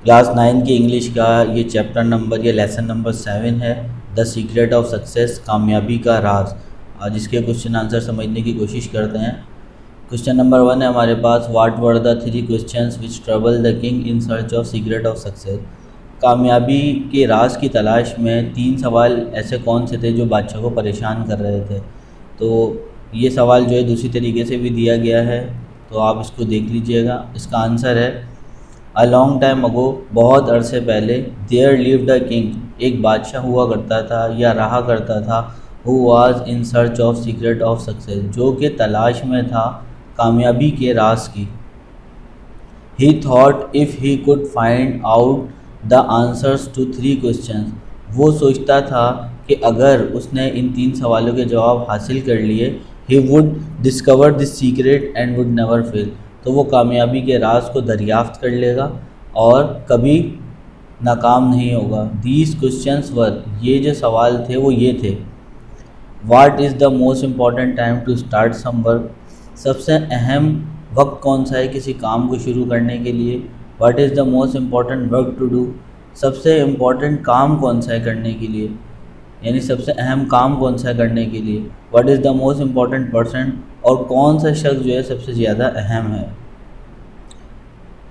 Class 9 की English का ये चैप्टर नंबर ये लेसन नंबर 7 है, द सीक्रेट ऑफ सक्सेस, कामयाबी का राज। आज इसके क्वेश्चन आंसर समझने की कोशिश करते हैं। क्वेश्चन नंबर 1 है हमारे पास, what were the 3 questions which trouble the king in search of secret of success. कामयाबी के राज की तलाश में 3 सवाल ऐसे कौन से थे जो बादशाह को परेशान कर रहे थे। तो ये सवाल जो है दूसरी तरीके से भी दिया गया है, तो आप इसको देख लीजिएगा। इसका आंसर है, अ लॉन्ग टाइम अगो, बहुत अरसे पहले, देयर लिव्ड अ किंग, एक बादशाह हुआ करता था या रहा करता था, who was in search of secret of success, जो कि तलाश में था कामयाबी के राज की। He thought if he could find out the answers to 3 questions, वो सोचता था कि अगर उसने इन 3 सवालों के जवाब हासिल कर लिए, ही would discover this secret and would never fail, तो वो कामयाबी के राज को दरियाफ्त कर लेगा और कभी नाकाम नहीं होगा। दीज क्वेश्चंस वर, ये जो सवाल थे वो ये थे, what is the most important time to start some work, सबसे अहम वक्त कौन सा है किसी काम को शुरू करने के लिए। What is the most important work to do, सबसे इम्पॉर्टेंट काम कौन सा है करने के लिए, यानी सबसे अहम काम कौन सा है करने के लिए। What is the most important person, और कौन सा शख्स जो है सबसे ज़्यादा अहम है।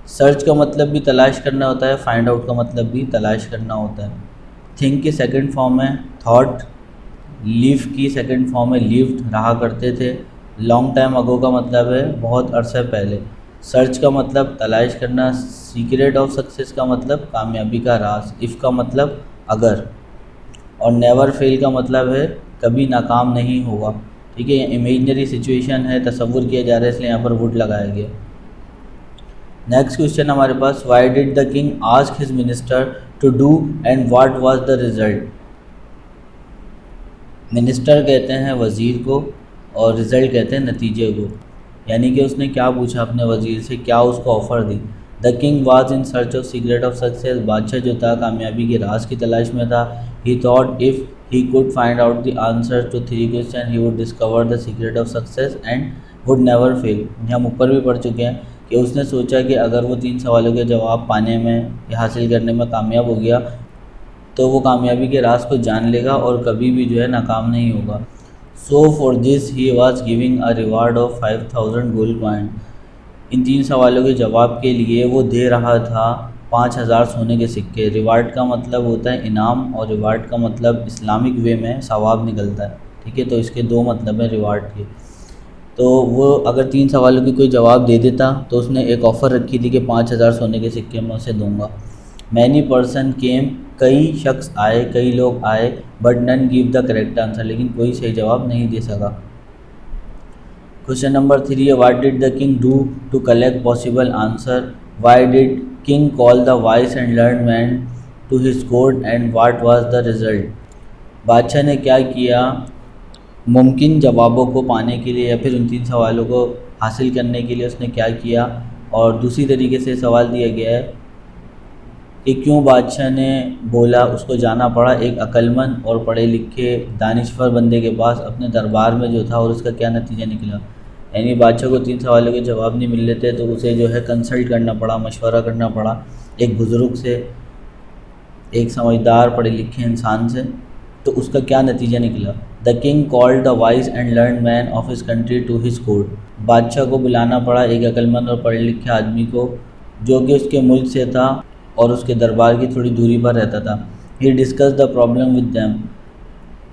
सर्च का मतलब भी तलाश करना होता है, फाइंड आउट का मतलब भी तलाश करना होता है। थिंक की सेकंड फॉर्म है थॉट, लिव की सेकंड फॉर्म है लिव्ड, रहा करते थे। लॉन्ग टाइम अगो का मतलब है बहुत अरसे पहले। सर्च का मतलब तलाश करना, सीक्रेट ऑफ सक्सेस का मतलब कामयाबी का राज, इफ़ का मतलब अगर, और नेवर फेल का मतलब है कभी नाकाम नहीं होगा। ठीक है, ये इमेजनरी सिचुएशन है, तसव्वुर किया जा रहा है, इसलिए यहाँ पर वुड लगाया गया। नेक्स्ट क्वेश्चन हमारे पास, why did the king ask his minister to do and what was the result. Minister कहते हैं वज़ीर को और रिज़ल्ट कहते हैं नतीजे को, यानी कि उसने क्या पूछा अपने वज़ीर से, क्या उसको offer the. The king was in search of secret of success, बादशाह जो था कामयाबी के राज की तलाश में था। He thought if he could find out the answer to 3 question he would discover the secret of success and would never fail. हम ऊपर भी पढ़ चुके हैं कि उसने सोचा कि अगर वो 3 सवालों के जवाब पाने में या हासिल करने में कामयाब हो गया तो वो कामयाबी के राज को जान लेगा और कभी भी जो है नाकाम नहीं होगा। So for this he was giving a reward of 5000 gold coin, इन 3 सवालों के जवाब के लिए वो दे रहा था 5000 सोने के सिक्के। रिवार्ड का मतलब होता है इनाम, और रिवार्ड का मतलब इस्लामिक वे में सवाब निकलता है। ठीक है, तो इसके 2 मतलब हैं रिवार्ड के। तो वो अगर 3 सवालों की कोई जवाब दे देता तो उसने एक ऑफ़र रखी थी कि 5000 सोने के सिक्के मैं उसे दूंगा। मैनी पर्सन केम, कई शख्स आए, कई लोग आए, but none give the correct answer, लेकिन कोई सही जवाब नहीं दे सका। क्वेश्चन नंबर 3 है, what did the king do to collect possible answer. Why did king call the wise and learn man to his court and what was the result. बादशाह ने क्या किया मुमकिन जवाबों को पाने के लिए, या फिर उन 3 सवालों को हासिल करने के लिए उसने क्या किया। और दूसरी तरीके से सवाल दिया गया है कि क्यों बादशाह ने बोला उसको जाना पड़ा एक अक्लमंद और पढ़े लिखे दानिश्वर बंदे के पास अपने दरबार में जो था, और उसका क्या नतीजा निकला। यानी बादशाह को 3 सवालों के जवाब नहीं मिल रहे थे तो उसे जो है कंसल्ट करना पड़ा, मशवरा करना पड़ा एक बुज़ुर्ग से, एक समझदार पढ़े लिखे इंसान से। तो उसका क्या नतीजा निकला। The king called the wise and learn man of his country to his court, बादशाह को बुलाना पड़ा एक अक्लमंद और पढ़े लिखे आदमी को जो कि उसके मुल्क से था और उसके दरबार की थोड़ी दूरी पर रहता था। He discuss the problem with them,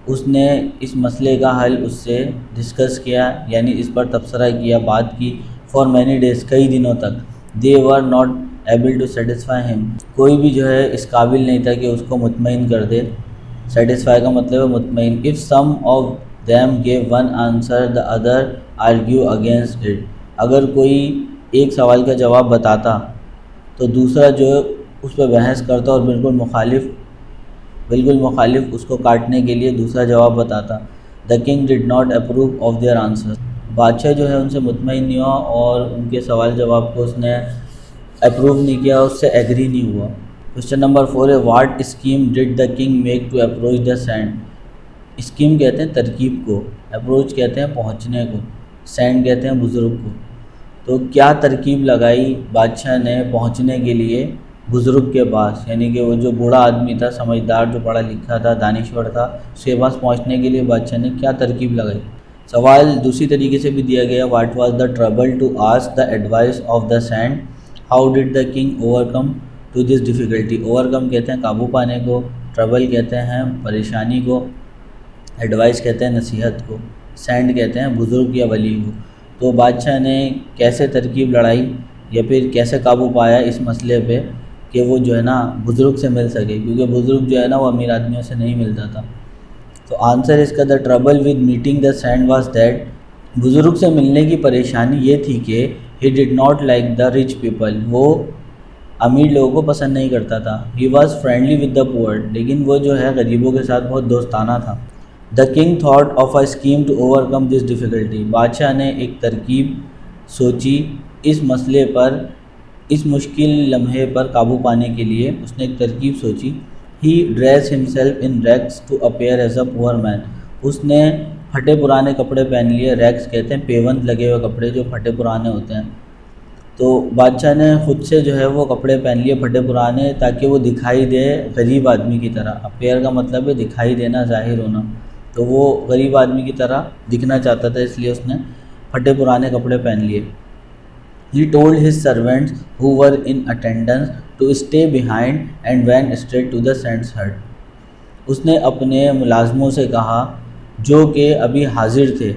उसने इस मसले का हल उससे डिस्कस किया, यानी इस पर तबसरा किया, बात की। फॉर मैनी डेज, कई दिनों तक। They were not able to satisfy him, कोई भी जो है इस काबिल नहीं था कि उसको मुतमईन कर दे। सेटिस्फाई का मतलब है मुतमईन। If some of them gave one answer the other argue against it, अगर कोई एक सवाल का जवाब बताता तो दूसरा जो उस पर बहस करता और बिल्कुल मुखालिफ उसको काटने के लिए दूसरा जवाब बताता। The king did not approve of their answers, बादशाह जो है उनसे मुतमईन नहीं हुआ और उनके सवाल जवाब को उसने अप्रूव नहीं किया, उससे एग्री नहीं हुआ। क्वेश्चन नंबर 4 है, what scheme did the king make to approach the saint. Scheme कहते हैं तरकीब को, अप्रोच कहते हैं पहुंचने को, सैंड कहते हैं बुज़ुर्ग को। तो क्या तरकीब लगाई बादशाह ने पहुंचने के लिए बुज़ुर्ग के पास, यानी कि वो जो बूढ़ा आदमी था, समझदार, जो पढ़ा लिखा था, दानिश्वर था, उसके पास पहुंचने के लिए बादशाह ने क्या तरकीब लगाई। सवाल दूसरी तरीके से भी दिया गया, what was the trouble to ask the advice of the saint, how did the king overcome to this difficulty. Overcome कहते हैं काबू पाने को, ट्रबल कहते हैं परेशानी को, एडवाइस कहते हैं नसीहत को, सैंड कहते हैं बुज़ुर्ग या वली को। तो बादशाह ने कैसे तरकीब लड़ाई या फिर कैसे काबू पाया इस मसले पे कि वो जो है ना बुज़ुर्ग से मिल सके, क्योंकि बुज़ुर्ग जो है ना वो अमीर आदमियों से नहीं मिलता था। तो आंसर इसका, the trouble with meeting the sand was that, बुज़ुर्ग से मिलने की परेशानी ये थी कि he did not like the rich people, वो अमीर लोगों को पसंद नहीं करता था। He was friendly with the poor, लेकिन वो जो है गरीबों के साथ बहुत दोस्ताना था। The king thought of a scheme to overcome this difficulty, बादशाह ने एक तरकीब सोची इस मसले पर, इस मुश्किल लम्हे पर काबू पाने के लिए उसने एक तरकीब सोची। He dress himself in rags to appear as a poor man, उसने फटे पुराने कपड़े पहन लिए। रैग्स कहते हैं पेवंत लगे हुए कपड़े जो फटे पुराने होते हैं। तो बादशाह ने खुद से जो है वो कपड़े पहन लिए फटे पुराने, ताकि वो दिखाई दे गरीब आदमी की तरह। अपेयर का मतलब है दिखाई देना, ज़ाहिर होना। तो वो गरीब आदमी की तरह दिखना चाहता था, इसलिए उसने फटे पुराने कपड़े पहन लिए। He told his servants who were in attendance to stay behind and went straight to the saint's hut. उसने अपने मुलाजमों से कहा जो कि अभी हाजिर थे।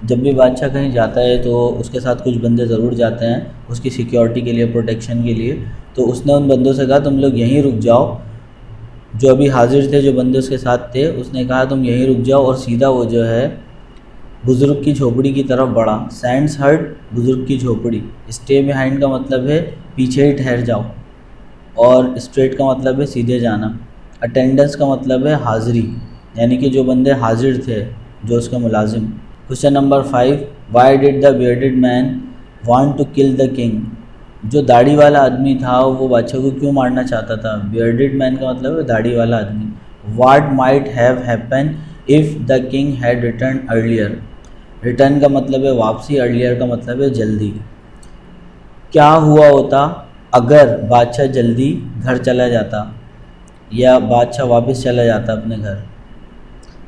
जब भी बादशाह कहीं जाता है तो उसके साथ कुछ बंदे ज़रूर जाते हैं उसकी सिक्योरिटी के लिए, प्रोटेक्शन के लिए। तो उसने उन बंदों से कहा तुम लोग यहीं रुक जाओ। जो अभी हाजिर थे, जो बंदे उसके साथ थे, उसने कहा तुम यहीं रुक जाओ और सीधा वो जो है बुज़ुर्ग की झोपड़ी की तरफ बढ़ा। सैंड्स हट, बुज़ुर्ग की झोपड़ी। स्टे बिहाइंड का मतलब है पीछे ही ठहर जाओ, और स्ट्रेट का मतलब है सीधे जाना। अटेंडेंस का मतलब है हाज़िरी, यानी कि जो बंदे हाजिर थे, जो उसके मुलाजिम। Question number 5, why did the bearded man want to kill the king, जो दाढ़ी वाला आदमी था वो बादशाह को क्यों मारना चाहता था। बियर्डेड मैन का मतलब है दाढ़ी वाला आदमी। What might have happen if the king had return earlier, return का मतलब है वापसी, अर्लियर का मतलब है जल्दी। क्या हुआ होता अगर बादशाह जल्दी घर चला जाता या बादशाह वापस चला जाता अपने घर।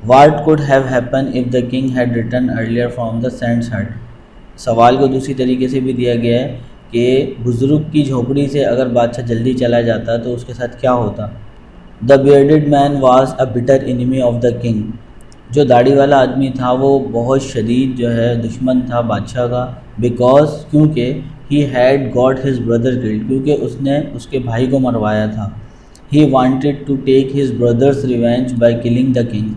What could have happen if the king had return earlier from the saint's हट, सवाल को दूसरी तरीके से भी दिया गया है कि बुज़ुर्ग की झोपड़ी से अगर बादशाह जल्दी चला जाता तो उसके साथ क्या होता। The bearded man was a bitter enemy of the king, जो दाढ़ी वाला आदमी था वो बहुत शदीद जो है दुश्मन था बादशाह का। बिकॉज, क्योंकि he had got his brother killed, क्योंकि उसने उसके भाई को मरवाया था। He wanted to take his brother's revenge by killing the king,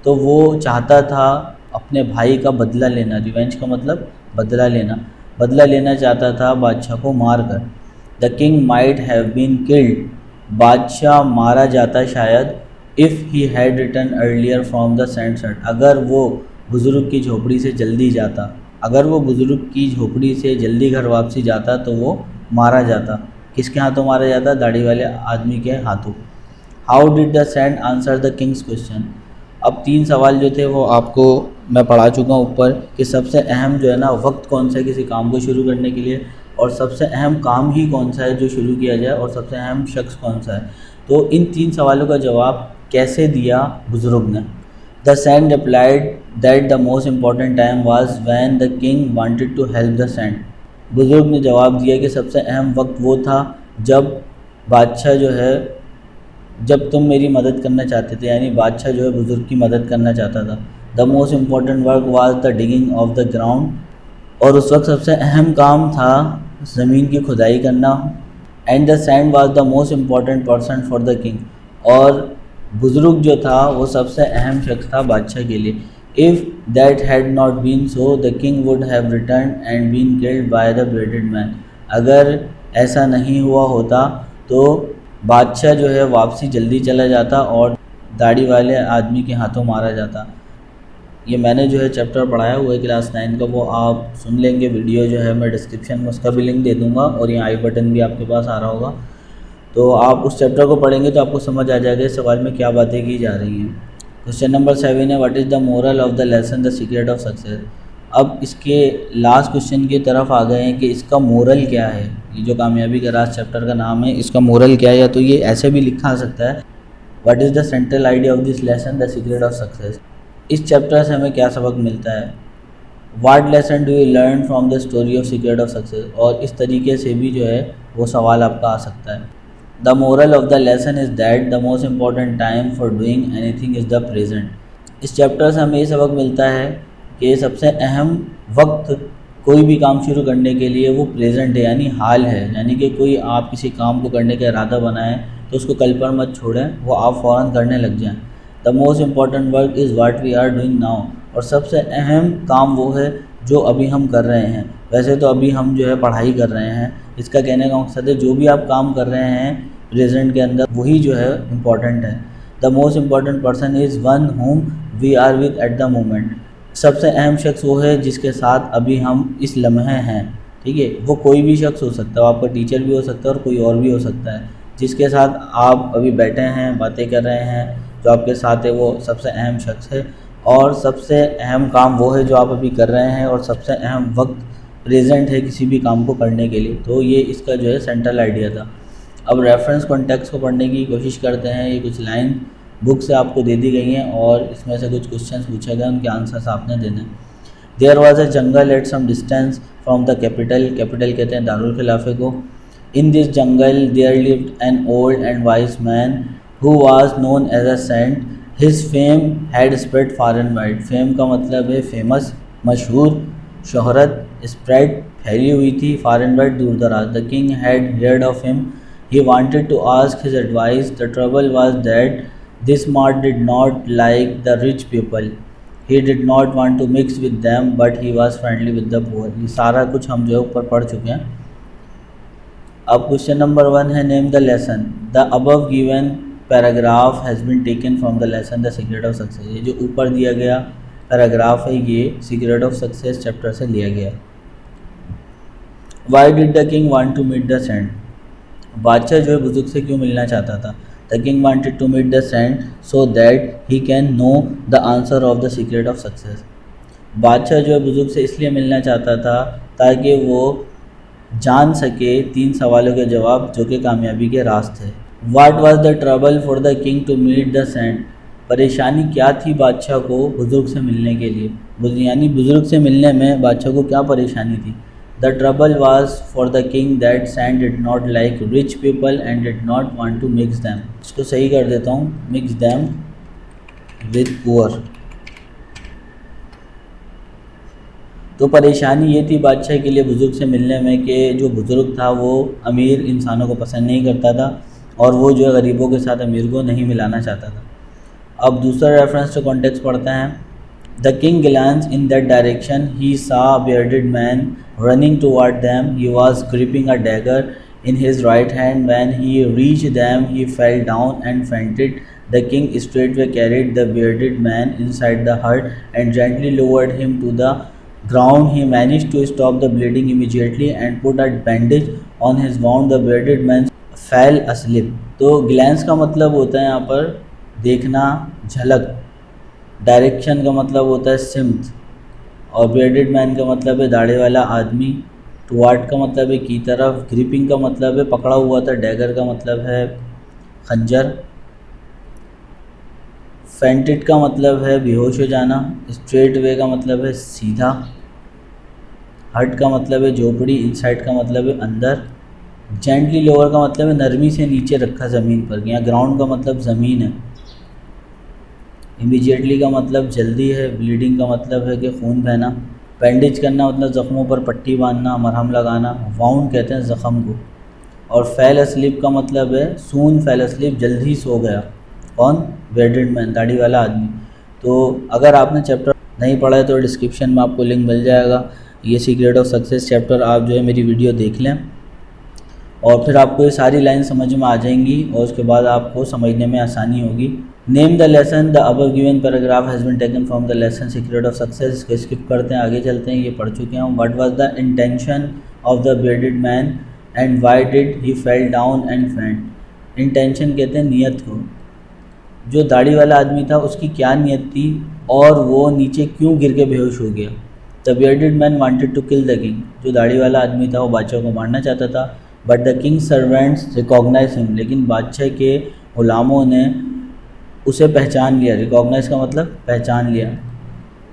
तो वो चाहता था अपने भाई का बदला लेना। रिवेंज का मतलब बदला लेना, बदला लेना चाहता था बादशाह को मार कर। The king might have been killed, बादशाह मारा जाता शायद। If he had return earlier from the saint's hut, अगर वो बुज़ुर्ग की झोपड़ी से जल्दी जाता, अगर वो बुज़ुर्ग की झोपड़ी से जल्दी घर वापसी जाता तो वो मारा जाता। किसके हाथों मारा जाता? दाढ़ी वाले आदमी के हाथों। How did the sand answer the Kings question, अब 3 सवाल जो थे वो आपको मैं पढ़ा चुका हूँ ऊपर, कि सबसे अहम जो है ना वक्त कौन सा है किसी काम को शुरू करने के लिए, और सबसे अहम काम ही कौन सा है जो शुरू किया जाए, और सबसे अहम शख्स कौन सा है। तो इन 3 सवालों का जवाब कैसे दिया बुज़ुर्ग ने। The saint replied that the most important time was when the king wanted to help the saint, बुज़ुर्ग ने जवाब दिया कि सबसे अहम वक्त वो था जब बादशाह जो है, जब तुम मेरी मदद करना चाहते थे, यानी बादशाह जो है बुज़ुर्ग की मदद करना चाहता था। The most important work was the digging of the ground, और उस वक्त सबसे अहम काम था ज़मीन की खुदाई करना। And the sand was the most important person for the king, और बुज़ुर्ग जो था वो सबसे अहम शख्स था बादशाह के लिए। If that had not been so the king would have return and been killed by the bearded man, अगर ऐसा नहीं हुआ होता तो बादशाह जो है वापसी जल्दी चला जाता और दाढ़ी वाले आदमी के हाथों मारा जाता। ये मैंने जो है चैप्टर पढ़ाया हुआ है क्लास 9 का, वो आप सुन लेंगे। वीडियो जो है मैं डिस्क्रिप्शन में उसका भी लिंक दे दूँगा, और यहाँ आई बटन भी आपके पास आ रहा होगा। तो आप उस चैप्टर को पढ़ेंगे तो आपको समझ आ जाएगा इस सवाल में क्या बातें की जा रही हैं। क्वेश्चन नंबर 7 है, what is the moral of the lesson the secret of success, अब इसके लास्ट क्वेश्चन की तरफ आ गए हैं कि इसका मोरल क्या है। ये जो कामयाबी का राज चैप्टर का नाम है, इसका मोरल क्या है, या तो ये ऐसे भी लिखा आ सकता है, what is the central idea of this lesson, the secret of success. इस चैप्टर से हमें क्या सबक मिलता है, what lesson do you learn from the story of secret of success. और इस तरीके से भी जो है वो सवाल आपका आ सकता है। The moral of the lesson is that the most important time for doing anything is the present. इस चैप्टर से हमें ये सबक मिलता है कि सबसे अहम वक्त कोई भी काम शुरू करने के लिए वो प्रेजेंट है, यानी हाल है। यानी कि कोई आप किसी काम को करने का इरादा बनाएं तो उसको कल पर मत छोड़ें, वो आप फ़ौरन करने लग जाएं। The most important work is what we are doing now. और सबसे अहम काम वो है जो अभी हम कर रहे हैं। वैसे तो अभी हम जो है पढ़ाई कर रहे हैं, इसका कहने का मकसद है जो भी आप काम कर रहे हैं प्रेजेंट के अंदर वही जो है इम्पॉर्टेंट है। The most important person is one whom we are with at the moment. सबसे अहम शख्स वो है जिसके साथ अभी हम इस लम्हे हैं। ठीक है, वो कोई भी शख्स हो सकता है, आपका टीचर भी हो सकता है और कोई और भी हो सकता है। जिसके साथ आप अभी बैठे हैं, बातें कर रहे हैं, जो आपके साथ है वो सबसे अहम शख्स है। और सबसे अहम काम वो है जो आप अभी कर रहे हैं, और सबसे अहम वक्त प्रेजेंट है किसी भी काम को करने के लिए। तो ये इसका जो है सेंट्रल आइडिया था। अब रेफरेंस कॉन्टेक्स्ट को पढ़ने की कोशिश करते हैं। ये कुछ लाइन बुक से आपको दे दी गई हैं और इसमें से कुछ क्वेश्चंस पूछे गए, उनके आंसर्स आपने देने हैं। There was a jungle at some distance from the capital. Capital कहते हैं दारुल खिलाफे को। In this jungle there lived an old and wise man who was known as a saint. His fame had spread far and wide. Fame का मतलब है famous, मशहूर, शोहरत, spread फैली हुई थी, फार एंड वाइड दूर दराज। The king had heard of him. He wanted to ask his advice. The trouble was that this smart did not like the rich people. He did not want to mix with them, but he was friendly with the poor. ये सारा कुछ हम जो है ऊपर पढ़ चुके हैं। अब क्वेश्चन नंबर 1 है name the lesson. The above given paragraph has been taken from the lesson the secret of success. ये जो ऊपर दिया गया पैराग्राफ है ये सीक्रेट ऑफ सक्सेस चैप्टर से लिया गया। Why did the king want to meet the saint. बादशाह जो है बुजुर्ग से क्यों मिलना चाहता था। The king wanted to meet the saint so that he can know the answer of the secret of success. बादशाह जो है बुजुर्ग से इसलिए मिलना चाहता था ताकि वो जान सके 3 सवालों के जवाब जो कि कामयाबी के राज थे। What was the trouble for the king to meet the saint. परेशानी क्या थी बादशाह को बुजुर्ग से मिलने के लिए, यानी बुजुर्ग से मिलने में बादशाह को क्या परेशानी थी। The trouble was for the king that Sand did not like rich people and did not want to mix them. इसको सही कर देता हूँ, mix them with poor। तो परेशानी ये थी बादशाह के लिए बुज़ुर्ग से मिलने में कि जो बुज़ुर्ग था वो अमीर इंसानों को पसंद नहीं करता था और वो जो है गरीबों के साथ अमीर को नहीं मिलाना चाहता था। अब दूसरा रेफरेंस टू कॉन्टेक्स्ट पढ़ते हैं। The king glanced in that direction. He saw a bearded man running toward them. He was gripping a dagger in his right hand. When he reached them, he fell down and fainted. The king straightway carried the bearded man inside the hut and gently lowered him to the ground. He managed to stop the bleeding immediately and put a bandage on his wound. The bearded man fell asleep. तो glance का मतलब होता है यहाँ पर देखना, झलक। Direction का मतलब होता है सिम्त, और बियर्डेड मैन का मतलब है दाढ़ी वाला आदमी। टुवार्ड का मतलब है की तरफ। ग्रिपिंग का मतलब है पकड़ा हुआ था। डैगर का मतलब है खंजर। फेंटेड का मतलब है बेहोश हो जाना। स्ट्रेट वे का मतलब है सीधा। हट का मतलब है झोपड़ी। इनसाइड का मतलब है अंदर। जेंटली लोअर का मतलब है नरमी से नीचे रखा ज़मीन पर। यहाँ ग्राउंड का मतलब ज़मीन है। इमीडिएटली का मतलब जल्दी है। ब्लीडिंग का मतलब है कि खून बहना। बैंडेज करना मतलब ज़ख्मों पर पट्टी बांधना, मरहम लगाना। वाउंड कहते हैं ज़ख़म को। और फेल अस्लीप का मतलब है सून फेल अस्लीप, जल्दी सो गया। कौन? बेडेड मैन, दाढ़ी वाला आदमी। तो अगर आपने चैप्टर नहीं पढ़ा है तो डिस्क्रिप्शन में आपको लिंक मिल जाएगा। ये सीक्रेट ऑफ सक्सेस चैप्टर आप जो है मेरी वीडियो देख लें और फिर आपको ये सारी लाइन समझ में आ जाएंगी और उसके बाद आपको समझने में आसानी होगी। Name the lesson. The above given paragraph has been taken from the lesson secret of success. इसको स्किप करते हैं, आगे चलते हैं, ये पढ़ चुके हैं। What was the intention of the bearded man and why did he fell down and faint. Intention कहते हैं नियत को। जो दाढ़ी वाला आदमी था उसकी क्या नियत थी और वो नीचे क्यों गिर के बेहोश हो गया। The bearded man wanted to kill the king, जो दाढ़ी वाला आदमी था वो बादशाह को मारना चाहता था। But the king servants recognise him, लेकिन बादशाह के गुलामों ने उसे पहचान लिया। रिकॉग्नाइज का मतलब पहचान लिया।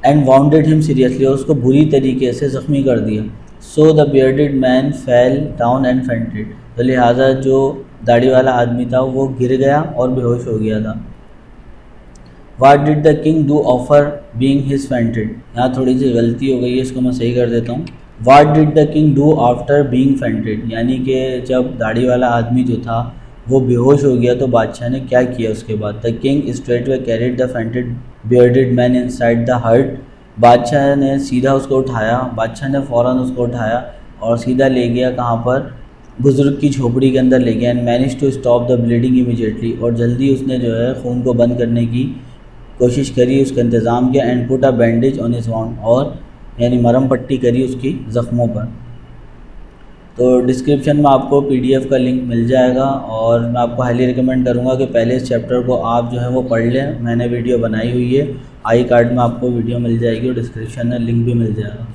एंड वाउंडेड हिम सीरियसली, और उसको बुरी तरीके से ज़ख्मी कर दिया। So the bearded man fail down and fainted, तो लिहाजा जो दाढ़ी वाला आदमी था वो गिर गया और बेहोश हो गया था। What did the king do offer being his fainted, यहाँ थोड़ी सी गलती हो गई है, इसको मैं सही कर देता हूँ। What did the king do after being fainted, यानी कि जब दाढ़ी वाला आदमी जो था वो बेहोश हो गया तो बादशाह ने क्या किया उसके बाद। The king straightway carried the fainted bearded man inside the hut, बादशाह ने सीधा उसको उठाया, बादशाह ने फ़ौरन उसको उठाया और सीधा ले गया कहाँ पर, बुज़ुर्ग की झोपड़ी के अंदर ले गया। And manage to stop the bleeding immediately, और जल्दी उसने जो है खून को बंद करने की कोशिश करी, उसका इंतज़ाम किया। And put a bandage on his wound, और यानी मरहम पट्टी करी उसकी ज़ख्मों पर। तो डिस्क्रिप्शन में आपको पीडीएफ का लिंक मिल जाएगा, और मैं आपको हाईली रिकमेंड करूँगा कि पहले इस चैप्टर को आप जो है वो पढ़ लें। मैंने वीडियो बनाई हुई है, आई कार्ड में आपको वीडियो मिल जाएगी और डिस्क्रिप्शन में लिंक भी मिल जाएगा।